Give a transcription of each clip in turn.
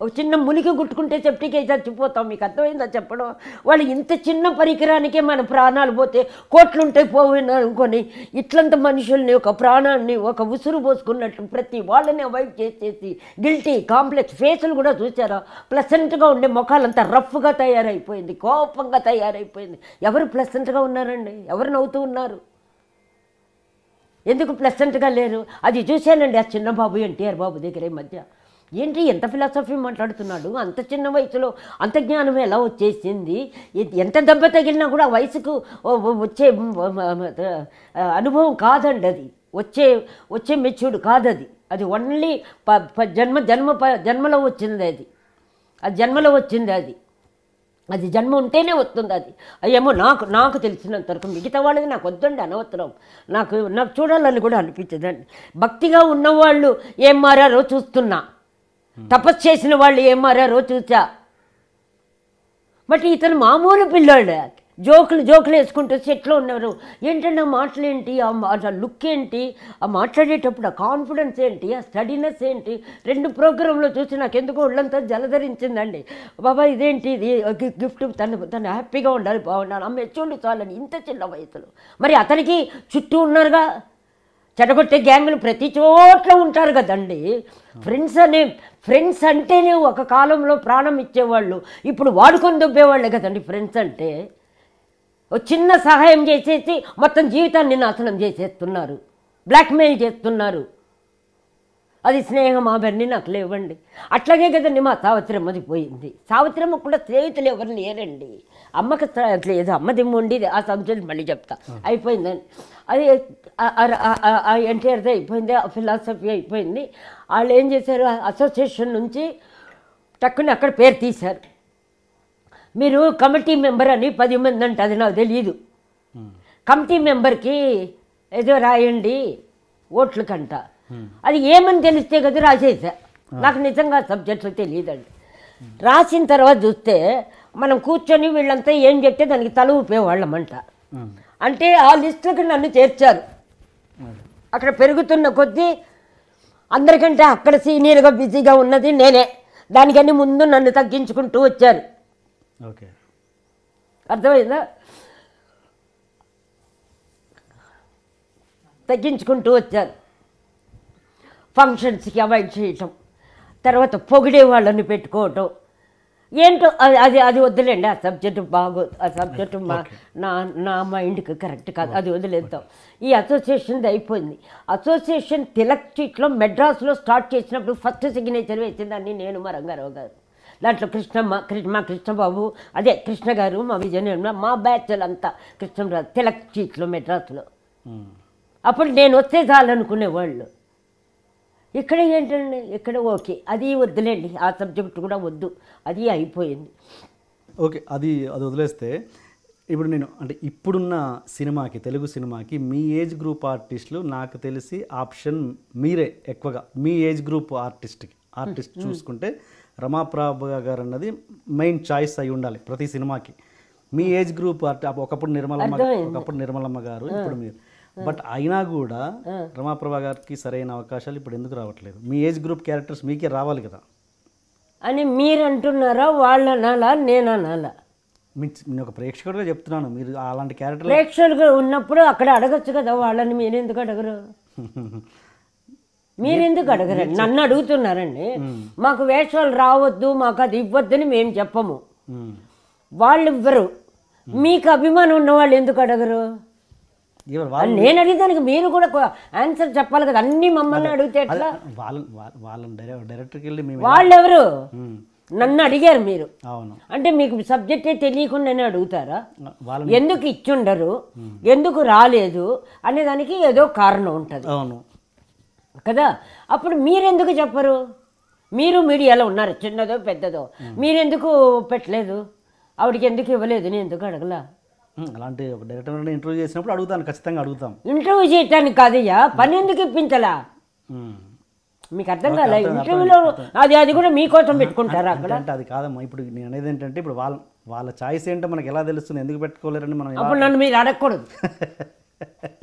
ఒక చిన్న ములికి గుట్టుకుంటే సెప్టిక్ అయి చచ్చిపోతాం. మీకు అర్థమైందా చెప్పడం? వాళ్ళు ఇంత చిన్న పరికరానికే మన ప్రాణాలు పోతే కోట్లుంటాయి పోయినా అనుకొని ఇట్లంత మనుషుల్ని ఒక ప్రాణాన్ని ఒక ఉసురు పోసుకున్నట్టు ప్రతి వాళ్ళని అవాయిడ్ చేసేసి గిల్టీ కాంప్లెక్స్ ఫేసులు కూడా చూసారా? ప్లసెంట్గా ఉండే ముఖాలంతా రఫ్గా తయారైపోయింది, కోపంగా తయారైపోయింది. ఎవరు ప్లసెంట్గా ఉన్నారండి? ఎవరు నవ్వుతూ ఉన్నారు? ఎందుకు ప్లసెంట్గా లేరు? అది చూశానండి ఆ చిన్న బాబు ఎన్టీఆర్ బాబు దగ్గర ఈ మధ్య. ఏంటి ఎంత ఫిలాసఫీ మాట్లాడుతున్నాడు? అంత చిన్న వయసులో అంత జ్ఞానం ఎలా వచ్చేసింది? ఎంత దెబ్బ తగిలినా కూడా వయసుకు వచ్చే అనుభవం కాదండి అది. వచ్చే మెచ్యూర్డ్ కాదది. అది ఓన్లీ జన్మలో వచ్చింది అది. అది జన్మలో వచ్చింది అది. అది జన్మ ఉంటేనే వస్తుంది అది. ఏమో నాకు తెలిసినంతవరకు మిగతా వాళ్ళది నాకు వద్దండి, అనవసరం. నాకు చూడాలని కూడా అనిపించదండి. భక్తిగా ఉన్నవాళ్ళు ఏం మారారో చూస్తున్నా, తపస్సు చేసిన వాళ్ళు ఏం మారారో చూసా. బట్ ఇతను మామూలు పిల్లాడు, జోకులు వేసుకుంటూ సెట్లో ఉన్నారు. ఏంటంటే ఆ మాటలు ఏంటి, ఆ లుక్ ఏంటి, ఆ మాట్లాడేటప్పుడు ఆ కాన్ఫిడెన్స్ ఏంటి, ఆ స్టడీనెస్ ఏంటి? 2 ప్రోగ్రాంలో చూసి నాకు ఎందుకో ఒళ్ళంతా జలధరించిందండి. బాబా ఇదేంటి, ఇది గిఫ్ట్, తను హ్యాపీగా ఉండాలి, బాగుండాలి, అమ్మ ఎచ్చుండి చాలని ఇంత చిన్న వయసులో. మరి అతనికి చుట్టూ ఉన్నారుగా చెడగొట్టే గ్యాంగులు ప్రతి చోట్ల ఉంటారు కదండి. ఫ్రెండ్స్ అంటేనే ఒక కాలంలో ప్రాణం ఇచ్చేవాళ్ళు, ఇప్పుడు వాడుకొని దొబ్బేవాళ్ళే కదండి ఫ్రెండ్స్ అంటే. చిన్న సహాయం చేసేసి మొత్తం జీవితాన్ని నాశనం చేసేస్తున్నారు, బ్లాక్మెయిల్ చేస్తున్నారు. అది స్నేహం అవన్నీ నాకు లేవండి. అట్లాగే కదండి మా సావిత్రమ్మది పోయింది. సావిత్రమ్మ కూడా స్నేహితులు ఎవరు లేరండి. అమ్మకి లేదు, అమ్మది ఉండేది. ఆ సబ్జెక్ట్ మళ్ళీ చెప్తా, అయిపోయిందని. అది ఎన్టీఆర్ది అయిపోయింది, ఆ ఫిలాసఫీ అయిపోయింది. వాళ్ళు ఏం చేశారు, అసోసియేషన్ నుంచి టక్కుని అక్కడ పేరు తీశారు. మీరు కమిటీ మెంబర్ అని 10 మంది అంటే అది నాకు తెలియదు. కమిటీ మెంబర్కి ఏదో రాయండి ఓట్ల కంట. అది ఏమని తెలిస్తే కదా రాసేసా. నాకు నిజంగా సబ్జెక్టులు తెలియదండి. రాసిన తర్వాత చూస్తే మనం కూర్చొని వీళ్ళంతా ఏం చెప్తే దానికి తల ఊపేవాళ్ళమంట. అంటే ఆ లిస్టులకు నన్ను చేర్చారు. అక్కడ పెరుగుతున్న కొద్దీ అందరికంటే అక్కడ సీనియర్గా బిజీగా ఉన్నది నేనే. దానికన్నీ ముందు నన్ను తగ్గించుకుంటూ వచ్చారు. ఓకే, అర్థమైందా? తగ్గించుకుంటూ వచ్చారు. ఫంక్షన్స్కి అవాయిడ్ చేయటం, తర్వాత పొగిడే వాళ్ళని పెట్టుకోవటం ఏంటో అది వద్దులేండి. ఆ సబ్జెక్టు బాగోదు. ఆ సబ్జెక్టు నా మైండ్కి కరెక్ట్ కాదు, అది వదిలేద్దాం. ఈ అసోసియేషన్ది అయిపోయింది. అసోసియేషన్ తిలక్ స్ట్రీట్లో మెడ్రాస్లో స్టార్ట్ చేసినప్పుడు ఫస్ట్ సిగ్నేచర్ వేసిందాన్ని నేను, మా రంగారావు గారు. దాంట్లో కృష్ణబాబు, అదే కృష్ణ గారు, మా విజయనిర్మల, మా బ్యాచ్లు అంతా కృష్ణరాజు తిలక్ స్ట్రీట్లో మెడ్రాస్లో. అప్పుడు నేను వస్తే చాలనుకునేవాళ్ళు. ఇక్కడ ఏంటండి, ఇక్కడ ఓకే, అది వద్దులేండి, ఆ సబ్జెక్ట్ కూడా వద్దు, అది అయిపోయింది. ఓకే, అది వదిలేస్తే ఇప్పుడు నేను అంటే ఇప్పుడున్న సినిమాకి, తెలుగు సినిమాకి మీ ఏజ్ గ్రూప్ ఆర్టిస్టులు నాకు తెలిసి ఆప్షన్ మీరే ఎక్కువగా. మీ ఏజ్ గ్రూప్ ఆర్టిస్ట్ చూసుకుంటే రమాప్రభ గారు అన్నది మెయిన్ చాయిస్ అయి ఉండాలి ప్రతి సినిమాకి. మీ ఏజ్ గ్రూప్ ఒకప్పుడు నిర్మలమ్మ గారు, ఇప్పుడు మీరు. బట్ అయినా కూడా రమాప్రభ గారికి సరైన అవకాశాలు ఇప్పుడు ఎందుకు రావట్లేదు? మీ ఏజ్ గ్రూప్ క్యారెక్టర్స్ మీకే రావాలి కదా అని మీరు అంటున్నారా? వాళ్ళ అనాలా, నేను అనాలా? నేను ఒక ప్రేక్షకుడిగా చెప్తున్నాను. మీరు అలాంటి క్యారెక్టర్ ప్రేక్షకులుగా ఉన్నప్పుడు అక్కడ అడగచ్చు కదా వాళ్ళని. మీరెందుకు అడగరు? మీరెందుకు అడగరండి? నన్ను అడుగుతున్నారండి. మాకు వేషాలు రావద్దు, మాకు అది ఇవ్వద్దని మేము చెప్పము, వాళ్ళు ఇవ్వరు. మీకు అభిమానం ఉన్న వాళ్ళు ఎందుకు అడగరు? నేను అడిగేదానికి మీరు కూడా ఆన్సర్ చెప్పాలి కదా. అన్ని మమ్మల్ని అడిగితే ఎట్లా? వాళ్ళెవరు? నన్ను అడిగారు మీరు. అంటే మీకు సబ్జెక్టే తెలియకుండానే అడుగుతారా? ఎందుకు ఇచ్చుండరు, ఎందుకు రాలేదు అనేదానికి ఏదో కారణం ఉంటుంది కదా. అప్పుడు మీరెందుకు చెప్పరు? మీరు మీడియాలో ఉన్నారు, చిన్నదో పెద్దదో, మీరెందుకు పెట్టలేదు? ఆవిడకి ఎందుకు ఇవ్వలేదు? నేను ఎందుకు అడగలా? అలాంటి డైరెక్టర్ ఇంటర్వ్యూ చేసినప్పుడు అడుగుతాను, ఖచ్చితంగా అడుగుతాం. ఇంటర్వ్యూ చేయటానికి కాదయ్యా, పని ఎందుకు ఇప్పించలా? మీకు అర్థం కాలే? ఇంటర్వ్యూలో అది కూడా మీకోసం పెట్టుకుంటారా అక్కడ? అంటే అది కాదమ్మా. ఇప్పుడు నేను అనేది ఏంటంటే, ఇప్పుడు వాళ్ళ చాయిస్ ఏంటో మనకి ఎలా తెలుస్తుంది? ఎందుకు పెట్టుకోలేరని మనం. అప్పుడు నన్ను మీరు అడగకూడదు.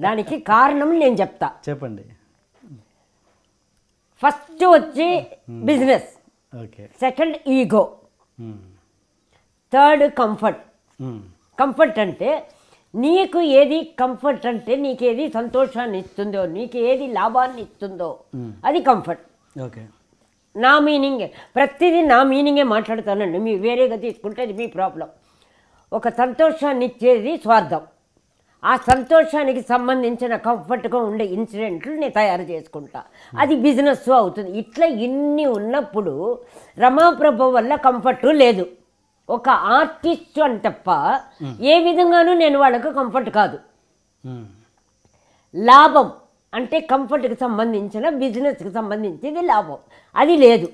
దానికి కారణం నేను చెప్తా, చెప్పండి. ఫస్ట్ వచ్చి business, okay. Second ego, third comfort. Comfort అంటే నీకు ఏది కంఫర్ట్ అంటే నీకు ఏది సంతోషాన్ని ఇస్తుందో, నీకు ఏది లాభాన్ని ఇస్తుందో అది కంఫర్ట్. ఓకే. నా మీనింగే, ప్రతిదీ నా మీనింగే మాట్లాడతానండి. మీరు వేరేగా తీసుకుంటే అది మీ ప్రాబ్లం. ఒక సంతోషాన్ని ఇచ్చేది స్వార్థం. ఆ సంతోషానికి సంబంధించిన కంఫర్ట్గా ఉండే ఇన్సిడెంట్లు నేను తయారు చేసుకుంటా, అది బిజినెస్ అవుతుంది. ఇట్లా ఇన్ని ఉన్నప్పుడు రమాప్రభ వల్ల కంఫర్ట్ లేదు. ఒక ఆర్టిస్ట్ అని తప్ప ఏ విధంగానూ నేను వాళ్ళకు కంఫర్ట్ కాదు. లాభం అంటే కంఫర్ట్కి సంబంధించిన బిజినెస్కి సంబంధించింది లాభం, అది లేదు.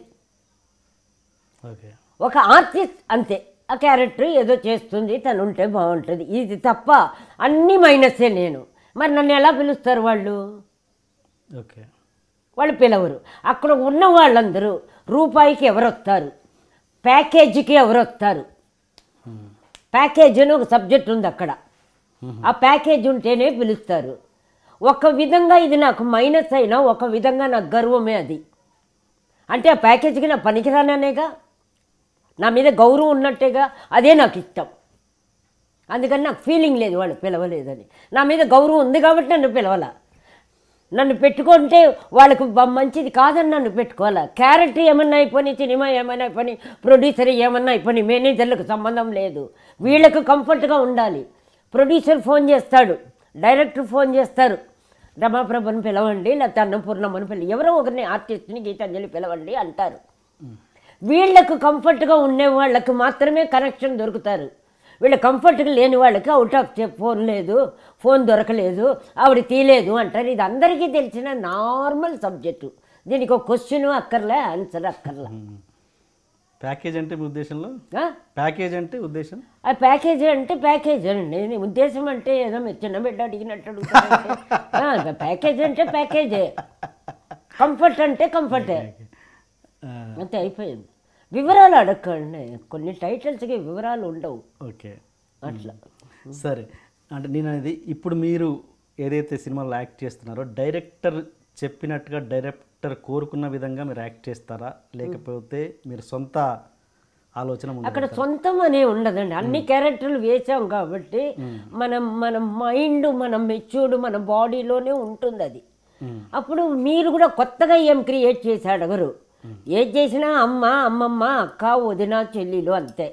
ఒక ఆర్టిస్ట్ అంతే, ఆ క్యారెక్టర్ ఏదో చేస్తుంది, తను ఉంటే బాగుంటుంది, ఇది తప్ప అన్నీ మైనస్సే నేను. మరి నన్ను ఎలా పిలుస్తారు వాళ్ళు? ఓకే. వాళ్ళు పిలవరు. అక్కడ ఉన్న వాళ్ళందరూ రూపాయికి ఎవరు వస్తారు, ప్యాకేజీకి ఎవరు వస్తారు. ప్యాకేజ్ అని ఒక సబ్జెక్ట్ ఉంది అక్కడ. ఆ ప్యాకేజ్ ఉంటేనే పిలుస్తారు. ఒక విధంగా ఇది నాకు మైనస్ అయినా ఒక విధంగా నాకు గర్వమే అది. అంటే ఆ ప్యాకేజీకి నా పనికిరాననేగా, నా మీద గౌరవం ఉన్నట్టేగా, అదే నాకు ఇష్టం. అందుకని నాకు ఫీలింగ్ లేదు వాళ్ళు పిలవలేదని. నా మీద గౌరవం ఉంది కాబట్టి నన్ను పిలవాల. నన్ను పెట్టుకుంటే వాళ్ళకు మంచిది కాదని నన్ను పెట్టుకోవాలా. క్యారెక్టర్ ఏమన్నా అయిపోయి, సినిమా ఏమైనా అయిపోయి, ప్రొడ్యూసర్ ఏమన్నా అయిపోయి, మేనేజర్లకు సంబంధం లేదు. వీళ్ళకు కంఫర్ట్గా ఉండాలి. ప్రొడ్యూసర్ ఫోన్ చేస్తాడు, డైరెక్టర్ ఫోన్ చేస్తారు, రమాప్రభను పిలవండి, లేకపోతే అన్నపూర్ణమ్మని పిలవండి, ఎవరో ఒకరిని ఆర్టిస్ట్ని గీతాంజలి పిలవండి అంటారు. వీళ్లకు కంఫర్ట్గా ఉండే వాళ్ళకు మాత్రమే కనెక్షన్ దొరుకుతారు. వీళ్ళ కంఫర్ట్గా లేని వాళ్ళకి అవుట్ ఆఫ్ ఫోన్ లేదు, ఫోన్ దొరకలేదు, ఆవిడ తీయలేదు అంటారు. ఇది అందరికీ తెలిసిన నార్మల్ సబ్జెక్టు. దీనికి ఒక క్వశ్చన్ అక్కర్లే, ఆన్సర్ అక్కర్లే. ప్యాకేజ్ అంటే మీ ఉద్దేశంలో? ప్యాకేజ్ అంటే ఉద్దేశం, ఆ ప్యాకేజ్ అంటే ప్యాకేజ్ అండి. ఉద్దేశం అంటే ఏదో మీరు చిన్న బిడ్డ అడిగినట్టు అడుగుతారు. ప్యాకేజ్ అంటే ప్యాకేజే, కంఫర్ట్ అంటే కంఫర్టే, అంతే అయిపోయింది. వివరాలు అడగండి, కొన్ని టైటిల్స్కి వివరాలు ఉండవు. ఓకే, అట్లా. సరే. అంటే నేను అనేది ఇప్పుడు మీరు ఏదైతే సినిమాలో యాక్ట్ చేస్తున్నారో డైరెక్టర్ చెప్పినట్టుగా, డైరెక్టర్ కోరుకున్న విధంగా మీరు యాక్ట్ చేస్తారా, లేకపోతే మీరు సొంత ఆలోచన? అక్కడ సొంతం అనే ఉండదండి, అన్ని క్యారెక్టర్లు వేసాం కాబట్టి మన మైండ్, మన మెచ్యూర్డ్ మన బాడీలోనే ఉంటుంది అది. అప్పుడు మీరు కూడా కొత్తగా ఏం క్రియేట్ చేసి అడగరు. ఏది చేసినా అమ్మ, అమ్మమ్మ, అక్క, వదిన, చెల్లెలు అంతే.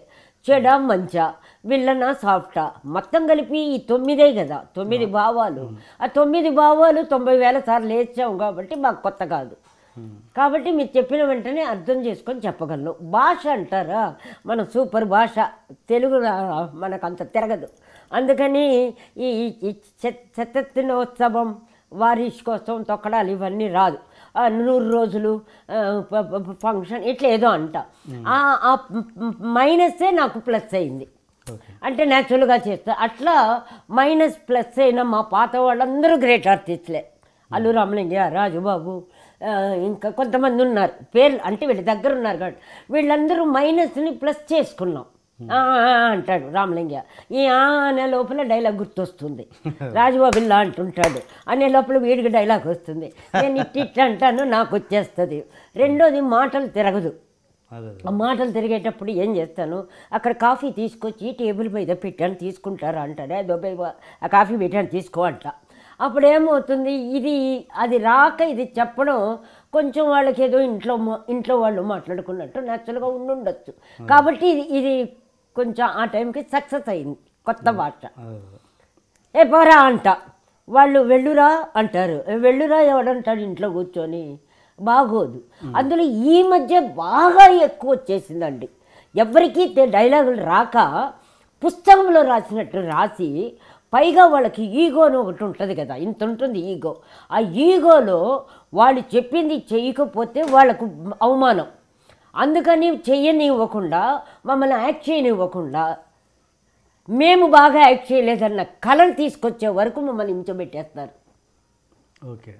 చెడ, మంచ, విల్లన, సాఫ్టా, మొత్తం కలిపి ఈ 9 కదా, 9 భావాలు. ఆ 9 భావాలు 90,000 సార్లు వేసాం కాబట్టి మాకు కొత్త కాదు. కాబట్టి మీరు చెప్పిన వెంటనే అర్థం చేసుకొని చెప్పగలను. భాష అంటారా, మన సూపర్ భాష తెలుగు మనకు అంత తిరగదు. అందుకని ఈ శతదినోత్సవం, వార్షికోత్సవం, తొక్కడాలు ఇవన్నీ రాదు. 100 రోజులు ఫంక్షన్ ఇట్లా ఏదో అంట. ఆ మైనస్సే నాకు ప్లస్ అయింది. అంటే న్యాచురల్గా చేస్తా. అట్లా మైనస్ ప్లస్ అయిన మా పాత వాళ్ళందరూ గ్రేట్ ఆర్టిస్టులే. అల్లు రామలింగయ్య, రాజుబాబు, ఇంకా కొంతమంది ఉన్నారు పేర్లు, అంటే వీళ్ళ దగ్గర ఉన్నారు కాబట్టి వీళ్ళందరూ మైనస్ని ప్లస్ చేసుకున్నాం. అంటాడు రామలింగయ్య, ఈ అనే లోపల డైలాగ్ గుర్తొస్తుంది. రాజుబాబు ఇలా అంటుంటాడు అనే లోపల వీడికి డైలాగ్ వస్తుంది. నేను ఇట్లా అంటాను, నాకు వచ్చేస్తుంది. రెండోది మాటలు తిరగదు. ఆ మాటలు తిరిగేటప్పుడు ఏం చేస్తాను, అక్కడ కాఫీ తీసుకొచ్చి టేబుల్ మీద పెట్టాను, తీసుకుంటారా అంటాడు. ఆ కాఫీ పెట్టాను తీసుకో అంట. అప్పుడు ఏమవుతుంది, అది రాక ఇది చెప్పడం కొంచెం వాళ్ళకి ఏదో ఇంట్లో వాళ్ళు మాట్లాడుకున్నట్టు న్యాచురల్గా ఉండొచ్చు. కాబట్టి ఇది కొంచెం ఆ టైంకి సక్సెస్ అయింది కొత్త భాష. ఏ పోరా అంట, వాళ్ళు వెళ్ళురా అంటారు. వెళ్ళురా ఎవడంటాడు ఇంట్లో కూర్చొని, బాగోదు. అందులో ఈ మధ్య బాగా ఎక్కువ వచ్చేసిందండి. ఎవరికీ డైలాగులు రాక పుస్తకంలో రాసినట్టు రాసి, పైగా వాళ్ళకి ఈగో అని ఒకటి ఉంటుంది కదా, ఇంత ఉంటుంది ఈగో. ఆ ఈగోలో వాళ్ళు చెప్పింది చేయకపోతే వాళ్ళకు అవమానం. అందుకని చెయ్యనివ్వకుండా, మమ్మల్ని యాక్ట్ చేయనివ్వకుండా, మేము బాగా యాక్ట్ చేయలేదన్న కళను తీసుకొచ్చే వరకు మమ్మల్ని హింసబెట్టేస్తారు. ఓకే,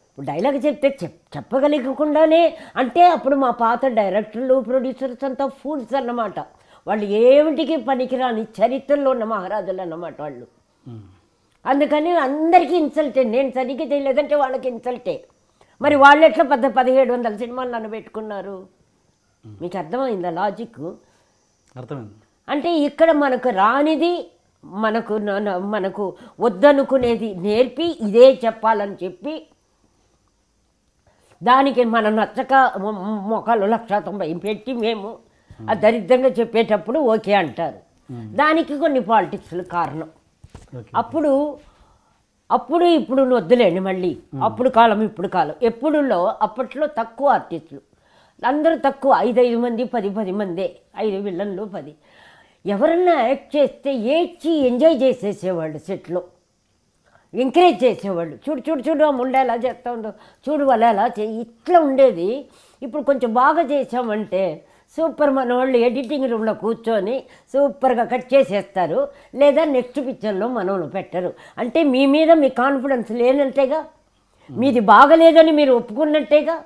ఇప్పుడు డైలాగ్ చెప్తే చెప్పగలిగకుండానే, అంటే అప్పుడు మా పాత డైరెక్టర్లు, ప్రొడ్యూసర్స్ అంతా ఫూల్స్ అన్నమాట. వాళ్ళు ఏమిటికి పనికిరాని చరిత్రలో ఉన్న మహారాజులు అన్నమాట వాళ్ళు. అందుకని అందరికీ ఇన్సల్టే. నేను సరిగ్గా చేయలేదంటే వాళ్ళకి ఇన్సల్టే. మరి వాళ్ళు ఎట్లా 1700 సినిమాలు నన్ను పెట్టుకున్నారు? మీకు అర్థమైందా లాజిక్? అర్థమైంది. అంటే ఇక్కడ మనకు రానిది మనకు వద్దనుకునేది నేర్పి ఇదే చెప్పాలని చెప్పి దానికి మనం నచ్చక మొక్కలు 1,90,000 పెట్టి మేము ఆ దరిద్రంగా చెప్పేటప్పుడు ఓకే అంటారు. దానికి కొన్ని పాలిటిక్స్లు కారణం. అప్పుడు ఇప్పుడు వద్దులేండి మళ్ళీ. అప్పుడు కాలం ఇప్పుడు కాలం. అప్పట్లో తక్కువ ఆర్టిస్టులు, అందరూ తక్కువ, 5 మంది 10 మందే, 5 విలన్లు 10. ఎవరన్నా యాక్ట్ చేస్తే ఏడ్చి ఎంజాయ్ చేసేసేవాళ్ళు, సెట్లో ఎంకరేజ్ చేసేవాళ్ళు. చూడు ఆ ముండ ఎలా చేస్తూ ఉండో, చూడు వాళ్ళు ఎలా ఇట్లా ఉండేది. ఇప్పుడు కొంచెం బాగా చేసామంటే సూపర్, మన వాళ్ళు ఎడిటింగ్ రూమ్లో కూర్చొని సూపర్గా కట్ చేసేస్తారు, లేదా నెక్స్ట్ పిక్చర్లో మనల్ని పెట్టరు. అంటే మీ మీద మీ కాన్ఫిడెన్స్ లేనట్టేగా, మీది బాగలేదని మీరు ఒప్పుకున్నట్టేగా.